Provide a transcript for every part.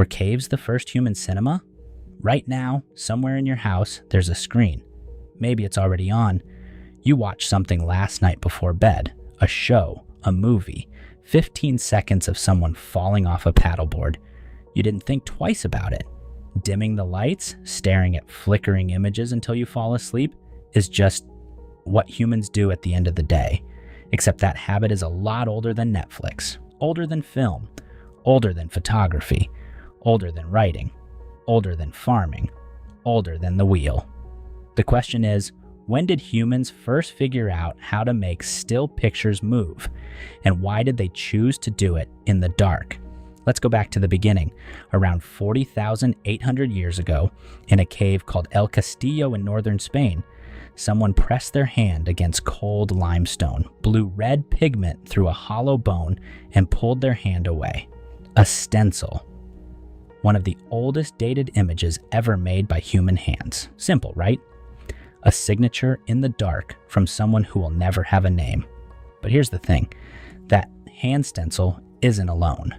Were caves the first human cinema? Right now, somewhere in your house, there's a screen. Maybe it's already on. You watched something last night before bed, a show, a movie, 15 seconds of someone falling off a paddleboard. You didn't think twice about it. Dimming the lights, staring at flickering images until you fall asleep is just what humans do at the end of the day. Except that habit is a lot older than Netflix, older than film, older than photography, older than writing, older than farming, older than the wheel. The question is, when did humans first figure out how to make still pictures move? And why did they choose to do it in the dark? Let's go back to the beginning. Around 40,800 years ago, in a cave called El Castillo in northern Spain, someone pressed their hand against cold limestone, blew red pigment through a hollow bone, and pulled their hand away. A stencil. One of the oldest dated images ever made by human hands. Simple, right? A signature in the dark from someone who will never have a name. But here's the thing, that hand stencil isn't alone.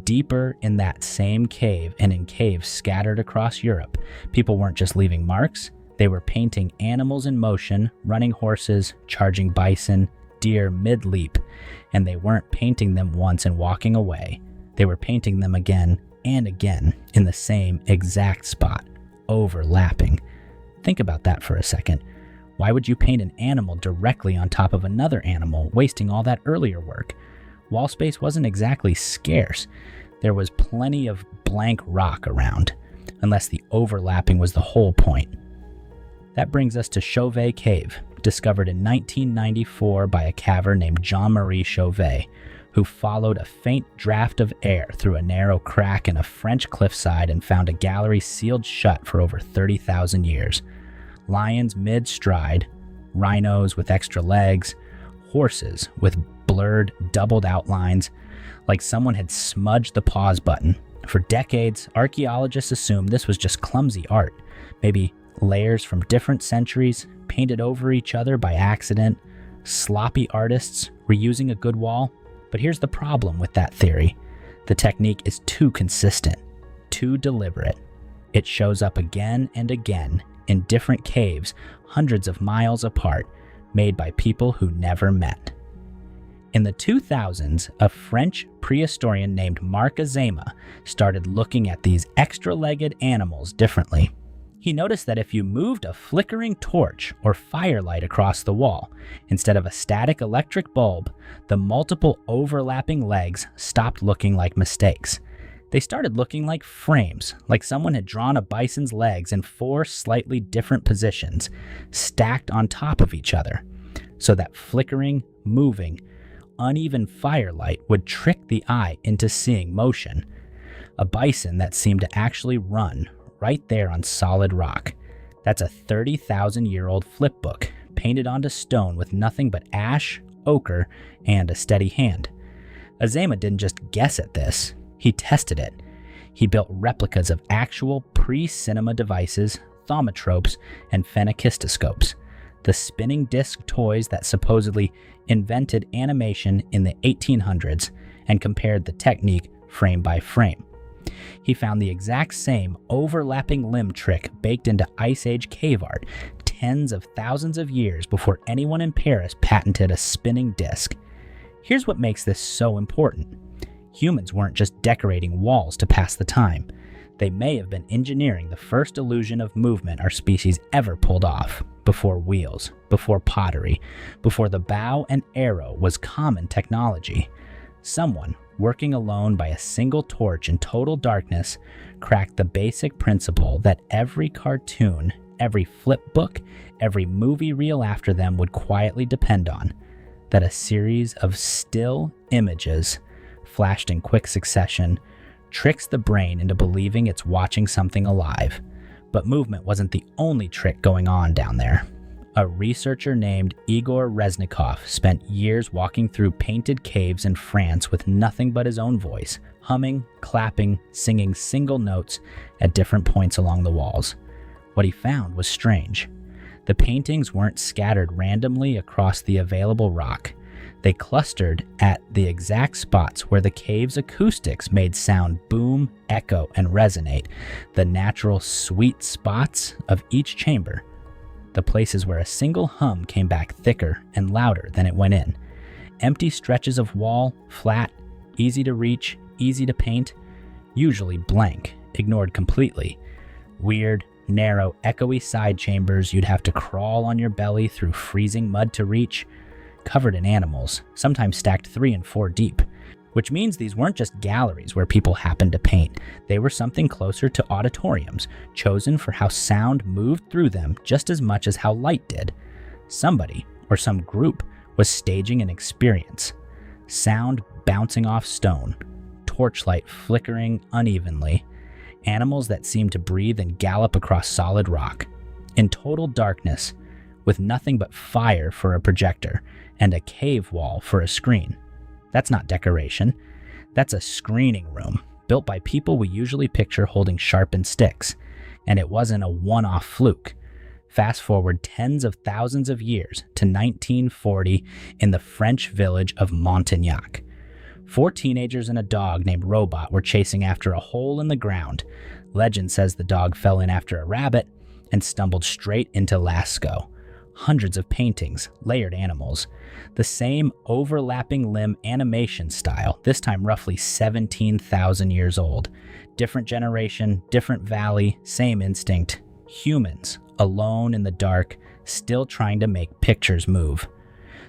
Deeper in that same cave and in caves scattered across Europe, people weren't just leaving marks, they were painting animals in motion, running horses, charging bison, deer mid-leap, and they weren't painting them once and walking away. They were painting them again and again in the same exact spot, overlapping. Think about that for a second. Why would you paint an animal directly on top of another animal, wasting all that earlier work? Wall space wasn't exactly scarce. There was plenty of blank rock around, unless the overlapping was the whole point. That brings us to Chauvet Cave, discovered in 1994 by a caver named Jean-Marie Chauvet, who followed a faint draft of air through a narrow crack in a French cliffside and found a gallery sealed shut for over 30,000 years. Lions mid-stride, rhinos with extra legs, horses with blurred, doubled outlines, like someone had smudged the pause button. For decades, archaeologists assumed this was just clumsy art, maybe layers from different centuries painted over each other by accident, sloppy artists reusing a good wall. But here's the problem with that theory. The technique is too consistent, too deliberate. It shows up again and again in different caves hundreds of miles apart, made by people who never met. In the 2000s, a French prehistorian named Marc Azéma started looking at these extra-legged animals differently. He noticed that if you moved a flickering torch or firelight across the wall, instead of a static electric bulb, the multiple overlapping legs stopped looking like mistakes. They started looking like frames, like someone had drawn a bison's legs in 4 slightly different positions, stacked on top of each other, so that flickering, moving, uneven firelight would trick the eye into seeing motion. A bison that seemed to actually run right there on solid rock. That's a 30,000-year-old flip book, painted onto stone with nothing but ash, ochre, and a steady hand. Azéma didn't just guess at this, he tested it. He built replicas of actual pre-cinema devices, thaumatropes, and phenakistoscopes, the spinning disc toys that supposedly invented animation in the 1800s, and compared the technique frame by frame. He found the exact same overlapping limb trick baked into Ice Age cave art tens of thousands of years before anyone in Paris patented a spinning disc. Here's what makes this so important. Humans weren't just decorating walls to pass the time. They may have been engineering the first illusion of movement our species ever pulled off, before wheels, before pottery, before the bow and arrow was common technology. Someone, working alone by a single torch in total darkness, cracked the basic principle that every cartoon, every flip book, every movie reel after them would quietly depend on, that a series of still images, flashed in quick succession, tricks the brain into believing it's watching something alive. But movement wasn't the only trick going on down there. A researcher named Iegor Reznikoff spent years walking through painted caves in France with nothing but his own voice, humming, clapping, singing single notes at different points along the walls. What he found was strange. The paintings weren't scattered randomly across the available rock. They clustered at the exact spots where the cave's acoustics made sound boom, echo, and resonate, the natural sweet spots of each chamber, the places where a single hum came back thicker and louder than it went in. Empty stretches of wall, flat, easy to reach, easy to paint, usually blank, ignored completely. Weird, narrow, echoey side chambers you'd have to crawl on your belly through freezing mud to reach, covered in animals, sometimes stacked 3 and 4 deep, which means these weren't just galleries where people happened to paint. They were something closer to auditoriums, chosen for how sound moved through them just as much as how light did. Somebody, or some group, was staging an experience. Sound bouncing off stone, torchlight flickering unevenly, animals that seemed to breathe and gallop across solid rock. In total darkness, with nothing but fire for a projector and a cave wall for a screen. That's not decoration. That's a screening room built by people we usually picture holding sharpened sticks. And it wasn't a one-off fluke. Fast forward tens of thousands of years to 1940 in the French village of Montignac. 4 teenagers and a dog named Robot were chasing after a hole in the ground. Legend says the dog fell in after a rabbit and stumbled straight into Lascaux. Hundreds of paintings, layered animals. The same overlapping limb animation style, this time roughly 17,000 years old. Different generation, different valley, same instinct. Humans, alone in the dark, still trying to make pictures move.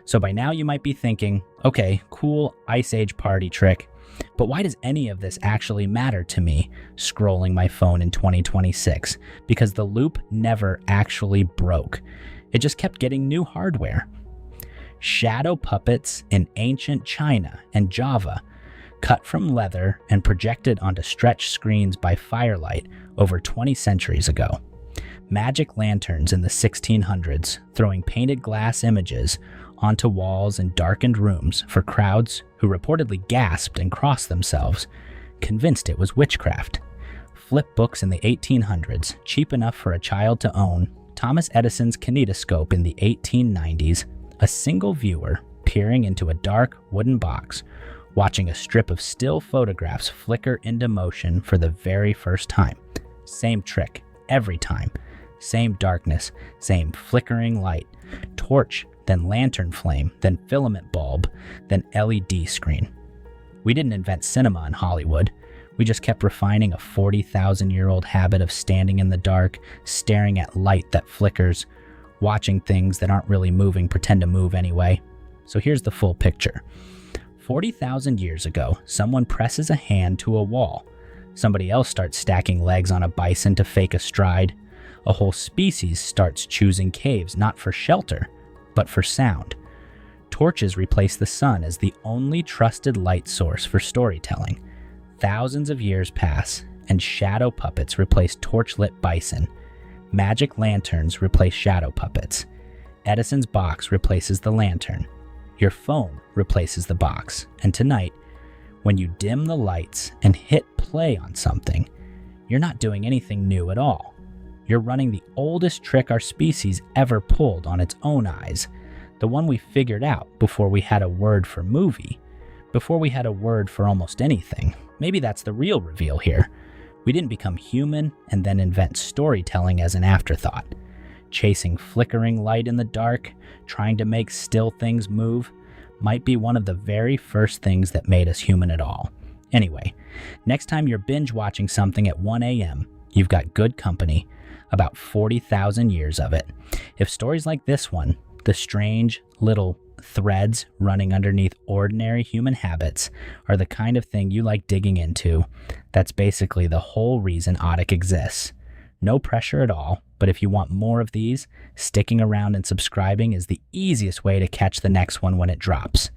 So by now you might be thinking, okay, cool Ice Age party trick, but why does any of this actually matter to me scrolling my phone in 2026? Because the loop never actually broke. It just kept getting new hardware. Shadow puppets in ancient China and Java, cut from leather and projected onto stretched screens by firelight over 20 centuries ago. Magic lanterns in the 1600s, throwing painted glass images onto walls in darkened rooms for crowds who reportedly gasped and crossed themselves, convinced it was witchcraft. Flip books in the 1800s, cheap enough for a child to own. Thomas Edison's kinetoscope in the 1890s, a single viewer peering into a dark wooden box, watching a strip of still photographs flicker into motion for the very first time. Same trick, every time. Same darkness, same flickering light. Torch, then lantern flame, then filament bulb, then LED screen. We didn't invent cinema in Hollywood. We just kept refining a 40,000-year-old habit of standing in the dark, staring at light that flickers, watching things that aren't really moving pretend to move anyway. So here's the full picture. 40,000 years ago, someone presses a hand to a wall. Somebody else starts stacking legs on a bison to fake a stride. A whole species starts choosing caves not for shelter, but for sound. Torches replace the sun as the only trusted light source for storytelling. Thousands of years pass, and shadow puppets replace torchlit bison. Magic lanterns replace shadow puppets. Edison's box replaces the lantern. Your phone replaces the box. And tonight, when you dim the lights and hit play on something, you're not doing anything new at all. You're running the oldest trick our species ever pulled on its own eyes, the one we figured out before we had a word for movie, before we had a word for almost anything. Maybe that's the real reveal here. We didn't become human and then invent storytelling as an afterthought. Chasing flickering light in the dark, trying to make still things move, might be one of the very first things that made us human at all. Anyway, next time you're binge watching something at 1 a.m., you've got good company, about 40,000 years of it. If stories like this one, the strange little threads running underneath ordinary human habits, are the kind of thing you like digging into, that's basically the whole reason Oddiq exists. No pressure at all, but if you want more of these, sticking around and subscribing is the easiest way to catch the next one when it drops.